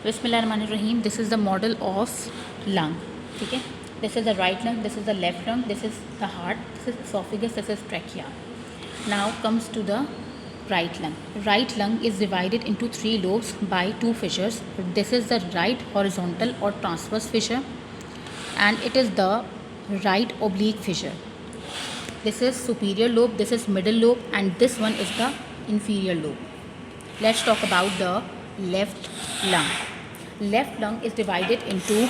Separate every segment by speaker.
Speaker 1: Bismillahirrahmanirrahim. This is the model of lung. ठीक है. This is the right lung. This is the left lung. This is the heart. This is esophagus. This is trachea. Now comes to the right lung. Right lung is divided into three lobes by two fissures. This is the right horizontal or transverse fissure, and it is the right oblique fissure. This is superior lobe. This is middle lobe, and this one is the inferior lobe. Let's talk about the left lung. Left lung is divided into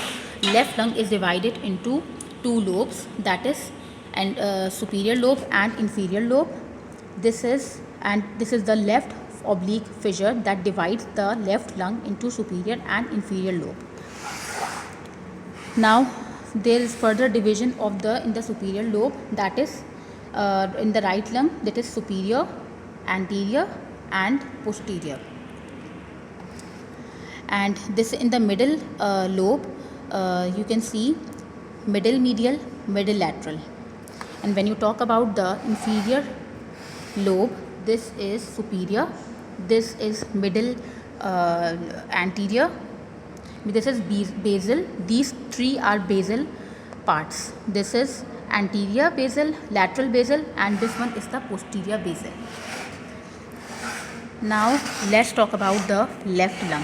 Speaker 1: two lobes, that is superior lobe and inferior lobe. This is the left oblique fissure that divides the left lung into superior and inferior lobe. Now there is further division in the superior lobe, that is in the right lung, that is superior, anterior and posterior. And this in the middle lobe, you can see middle medial, middle lateral. And when you talk about the inferior lobe, this is superior, this is middle anterior, this is basal. These three are basal parts. This is anterior basal, lateral basal, and this one is the posterior basal. Now let's talk about the left lung.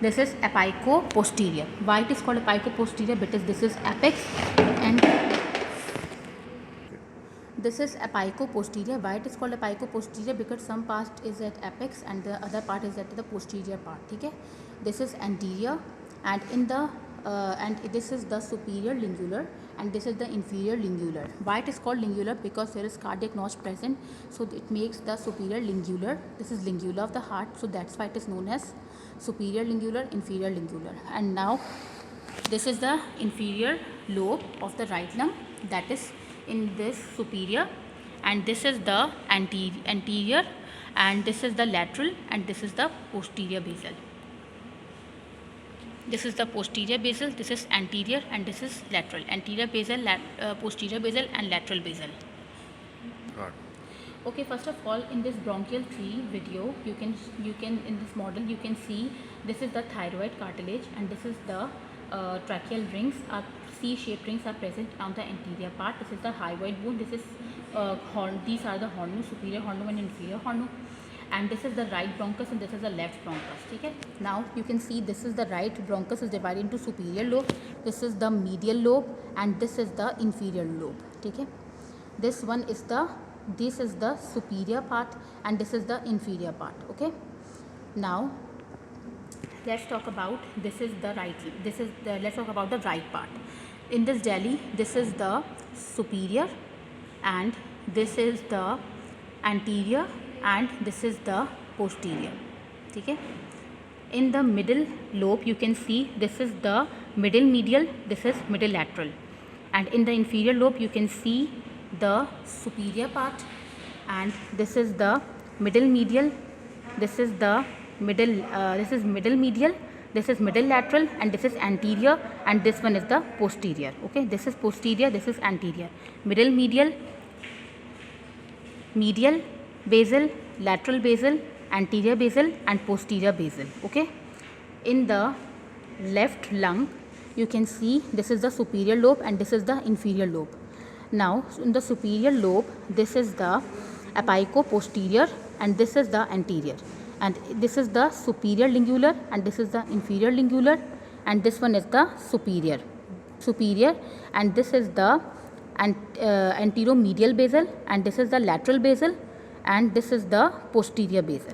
Speaker 1: This is apico-posterior. Why it is called apico-posterior? Because this is apex and this is apico-posterior. Why it is called apico-posterior? Because some part is at apex and the other part is at the posterior part. Okay? This is anterior, and in the and this is the superior lingular, and this is the inferior lingular. Why it is called lingular? Because there is cardiac notch present, so it makes the superior lingular. This is lingula of the heart, so that's why it is known as superior lingular, inferior lingular. And now this is the inferior lobe of the right lung, that is in this superior, and this is the anterior, and this is the lateral, and this is the posterior basal. This is the posterior basal, this is anterior, and this is lateral. Anterior basal, posterior basal, and lateral basal. Right. Okay, first of all, in this bronchial tree video, you can in this model you can see this is the thyroid cartilage, and this is the tracheal rings. C-shaped rings are present on the anterior part. This is the hyoid bone. This is these are the hornum, superior hornum and inferior hornum. And this is the right bronchus and this is the left bronchus. Okay? Now you can see this is the right bronchus is divided into superior lobe, this is the medial lobe, and this is the inferior lobe. Okay? This is the superior part, and this is the inferior part. Okay? Now let's talk about let's talk about the right part. In this jelly, this is the superior, and this is the anterior, and this is the posterior. Okay? In the middle lobe, you can see this is the middle medial, this is middle lateral, and in the inferior lobe you can see the superior part, and this is the middle medial, this is the middle this is middle medial, this is middle lateral, and this is anterior, and this one is the posterior. Okay? This is posterior, this is anterior. Middle medial, medial basal, lateral basal, anterior basal, and posterior basal. Okay? In the left lung, you can see this is the superior lobe and this is the inferior lobe. Now in the superior lobe, this is the apico-posterior and this is the anterior, and this is the superior lingular and this is the inferior lingular, and this one is the superior, and this is the anteromedial basal, and this is the lateral basal, and this is the posterior basal.